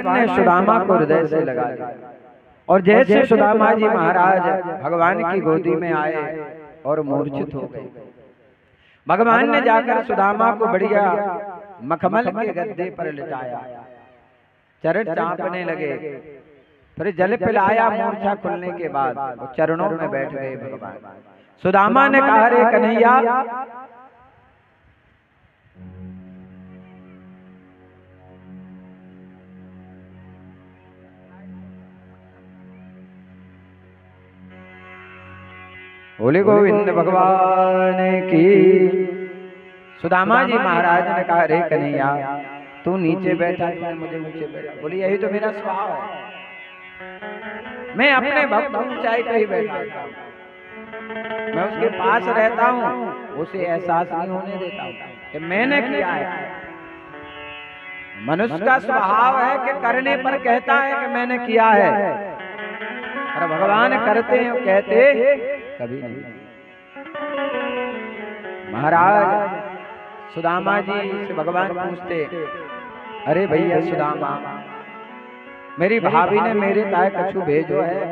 भगवान ने सुदामा को हृदय से लगा लिया। और जैसे सुदामा जी महाराज भगवान की गोदी में आए और मूर्छित हो गए, भगवान ने जाकर सुदामा को बढ़िया मखमल के गद्दे पर लिटाया, चरण चापने लगे, फिर जल पिलाया। मूर्छा खुलने के बाद वो चरणों में बैठ गए भगवान। सुदामा ने कहा, रे कन्हैया, बोले गोविंद भगवान की। सुदामा जी महाराज ने कहा, रे कन्हैया, तू नीचे बैठा, तूने मुझे नीचे बैठा। बोली, यही तो मेरा स्वभाव है, मैं अपने भक्त ऊंचाई पे ही बैठा था, मैं उसके पास रहता हूँ, उसे एहसास नहीं होने देता हूँ कि मैंने किया है। मनुष्य का स्वभाव है कि करने पर कहता है कि मैंने किया है, और भगवान करते हैं कहते कभी नहीं। महाराज सुदामा जी से भगवान पूछते, अरे भैया सुदामा, मेरी भाभी ने मेरे ताए कछु भेजो है।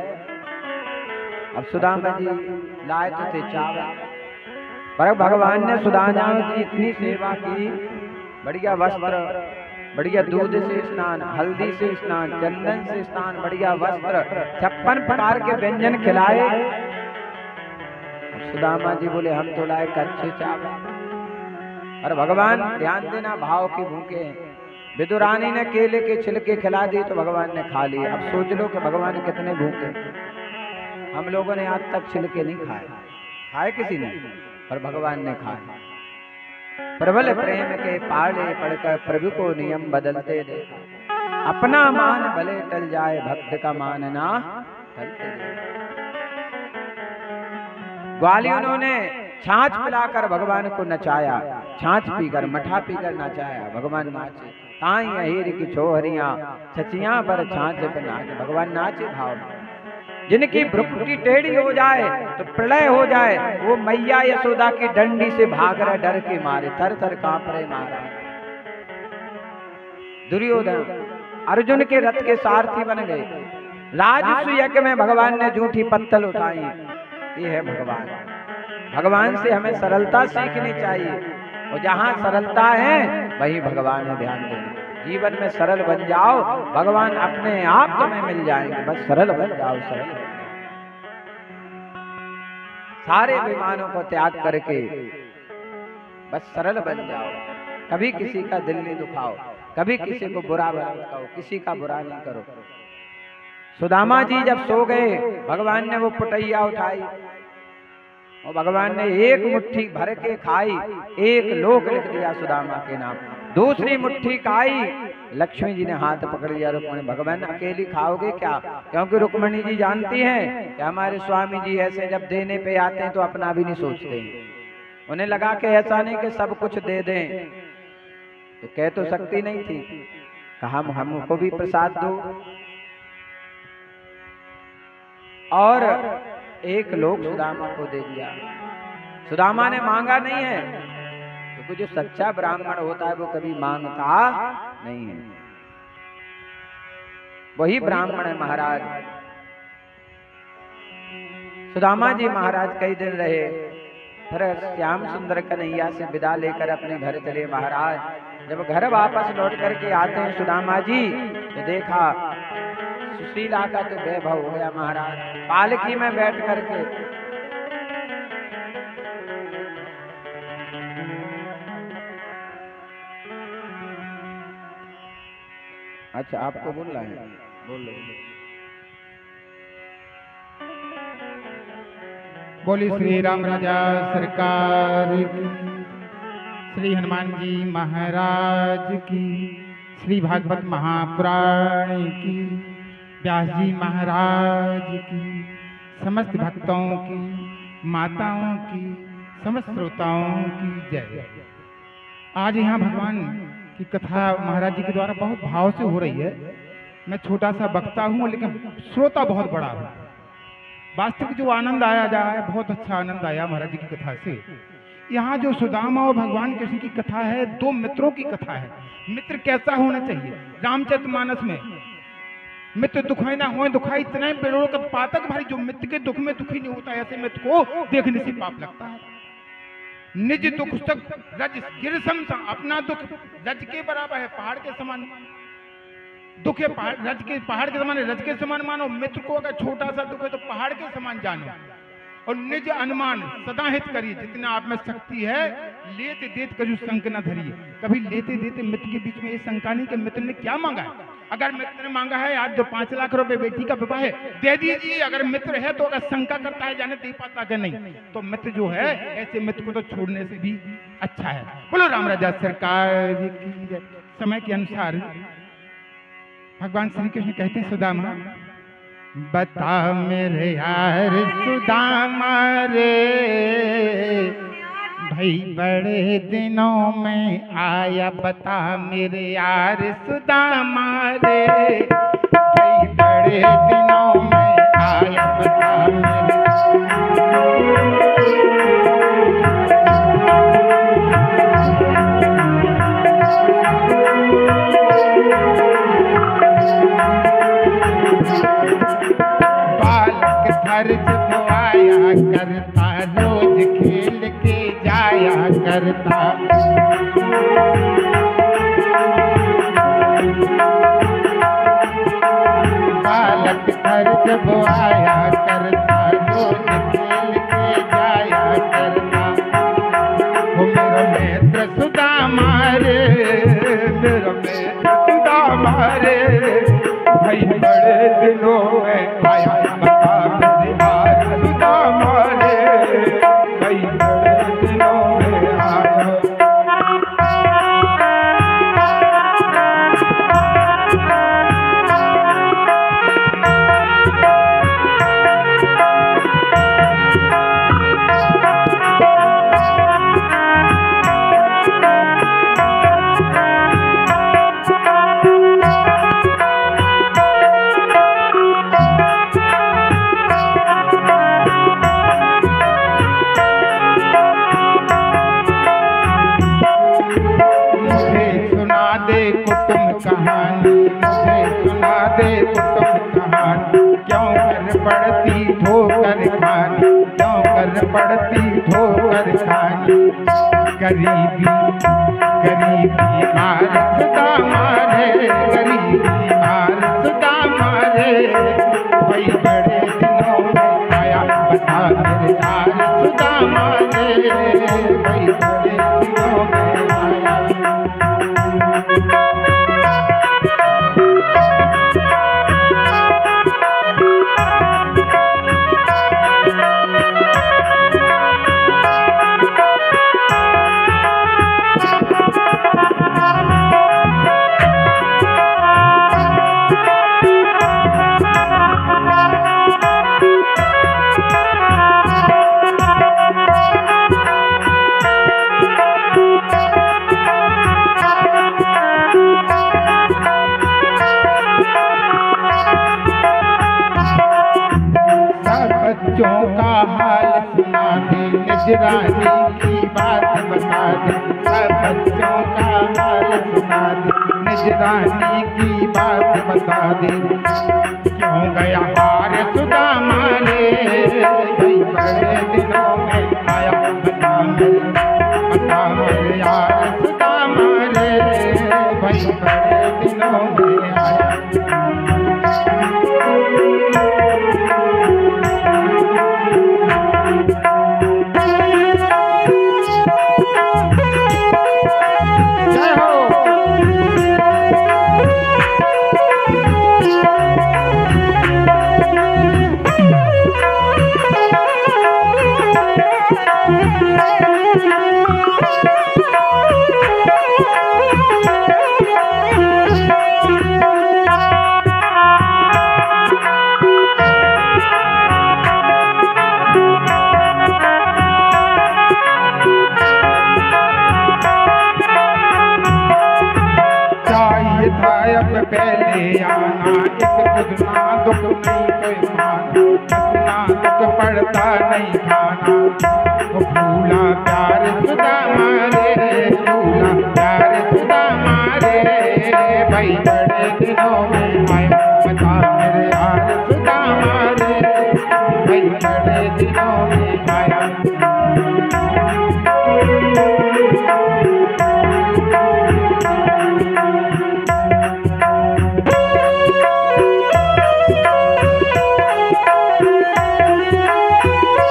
अब सुदामा जी लाए तो थे चावल, पर भगवान ने सुदामा की इतनी सेवा की, बढ़िया वस्त्र, बढ़िया दूध से स्नान, हल्दी से स्नान, चंदन से स्नान, बढ़िया वस्त्र, 56 प्रकार के व्यंजन खिलाए। सुदामा जी बोले, हम तो लाए कच्चे चावल। और भगवान ध्यान देना, भाव की भूखे। विदुरानी ने केले के छिलके खिला दिए तो भगवान ने खा लिए। अब सोच लो कि भगवान कितने भूखे। हम लोगों ने आज तक छिलके नहीं खाए, खाए किसी ने, पर भगवान ने खाए। प्रबल प्रेम के पाले पड़कर प्रभु को नियम बदलते देखा, अपना मान भले टल जाए, भक्त का मान ना टलते देखा। ग्वालियों ने छाछ पिलाकर भगवान को नचाया, छाछ पीकर, मठा पीकर नचाया, भगवान नाचे। ताई अहीर की छोहरियां छचियां पर छाछ पे नाचे, भगवान नाचे भाव में। जिनकी भ्रुकुटी टेढ़ी हो जाए तो प्रलय हो जाए, वो मैया यशोदा की डंडी से भाग रहे डर के मारे, थर थर कांप रहे महाराज। दुर्योधन अर्जुन के रथ के सारथी बन गए। राजसूय यज्ञ में भगवान ने जूठी पत्तल उठाई। ये है भगवान। भगवान से हमें सरलता सीखनी चाहिए, और जहाँ सरलता है वही भगवान है। ध्यान देना, जीवन में सरल बन जाओ, भगवान अपने आप तुम्हें मिल जाएंगे। बस सरल बन जाओ, सरल बन जाओ। सारे विमानों को त्याग करके बस सरल बन जाओ। कभी किसी का दिल नहीं दुखाओ, कभी किसी को बुरा मत कहो, किसी का बुरा नहीं करो। सुदामा जी जब सो गए, भगवान ने वो पुटैया उठाई और भगवान ने एक मुट्ठी भर के खाई, एक लोक लिख दिया सुदामा के नाम। दूसरी मुट्ठी खाई, लक्ष्मी जी ने हाथ पकड़ लिया रुक्मणी, भगवान अकेली खाओगे क्या? क्योंकि रुक्मणी जी जानती हैं कि हमारे स्वामी जी ऐसे जब देने पे आते हैं तो अपना भी नहीं सोचते हैं। उन्हें लगा कि ऐसा नहीं कि सब कुछ दे दें, तो कह तो सकती नहीं थी, कहा हमको भी प्रसाद दो। और एक लोक सुदामा को दे दिया। सुदामा ने मांगा नहीं है, क्योंकि जो सच्चा ब्राह्मण होता है वो कभी मांगता नहीं है। वही ब्राह्मण है महाराज। सुदामा जी महाराज कई दिन रहे, फिर श्याम सुंदर कन्हैया से विदा लेकर अपने घर चले महाराज। जब घर वापस लौट करके आते हैं सुदामा जी, तो देखा सुशीला का तो वैभव हो गया महाराज। पालकी में बैठ करके अच्छा आपको बोलना है, बोल लो। बोली श्री राम राजा सरकार की, श्री हनुमान जी महाराज की, श्री भागवत महापुराण की, व्यास जी महाराज की, समस्त भक्तों की, माताओं की, समस्त श्रोताओं की जय। आज यहाँ भगवान की कथा महाराज जी के द्वारा बहुत भाव से हो रही है। मैं छोटा सा वक्ता हूँ, लेकिन श्रोता बहुत बड़ा है। वास्तविक जो आनंद आया जा है, बहुत अच्छा आनंद आया महाराज जी की कथा से। यहाँ जो सुदामा और भगवान कृष्ण की कथा है, दो मित्रों की कथा है। मित्र कैसा होना चाहिए? रामचरितमानस में मित्र दुखाई ना हो दुखाई इतना बेड़ों का पातक भारी, जो मित्र के दुख में दुखी नहीं होता ऐसे मित्र को देखने से पाप लगता है। निज दुख तक रज गिर समसा, अपना दुख रज के बराबर है, पहाड़ के समान दुख है, रज के पहाड़ के समान है, रज के समान मानो। मित्र को अगर छोटा सा दुख है तो पहाड़ के समान जानो, और निज अनुमान सदा हित करिए, जितना आप में शक्ति है लेते देते कजू शंक न धरिए। कभी लेते देते मित्र के बीच में ये शंका नहीं कि मित्र ने क्या मांगा है। अगर मित्र ने मांगा है आज जो 5 लाख रुपए बेटी का विवाह है दे दीजिए, अगर मित्र है तो अगर शंका करता है जाने दे पाता कि नहीं, तो मित्र जो है ऐसे मित्र को तो छोड़ने से भी अच्छा है। बोलो राम राजा सरकार की। समय के अनुसार भगवान श्री कृष्ण कहते हैं सुदामा, बता मेरे यार सुदामा रे, भाई बड़े दिनों में आया, बता मेरे यार सुदामा रे, भाई बड़े दिनों में आया, बता मेरे जब आया करता, रोज खेल के जाया करता, बालक घर जब आया करता, रोज खेल के जाया करता। वो मेरा मित्र सुदामा रे, मेरा मित्र सुदामा रे, भाई बड़े दिनों में आया, बता मेरे यार सुदामा रे, भाई बड़े दिनों में आया। कहानी मुझे सुना दे कुटुंब कहानी, क्यों कर पड़ती ठोकर खानी, क्यों कर पड़ती ठोकर खानी। गरीबी गरीबी मार सुदामा रे, गरीबी मार सुदामा रे, भाई बड़े दिनों में आया, बता मेरे यार सुदामा रे, भाई बड़े दिनों में आया। बच्चों का हाल सुना दे, निज रानी की बात बता दे, सब बच्चों का हाल सुना दे, निज रानी की बात बता दे। क्यों गया हार सुदामा रे, भाई बड़े दिनों में आया, बता मेरे यार सुदामा रे, भाई बड़े दिनों में आया। पहले आना इस दुखना दुख नहीं कोई माना, इतना दुख पड़ता नहीं खाना। वो भूला प्यार सुदामा रे, भूला प्यार सुदामा रे, भाई बड़े दिनों में आया, मचा मेरे यार सुदामा रे, भाई बड़े दिनों में भाई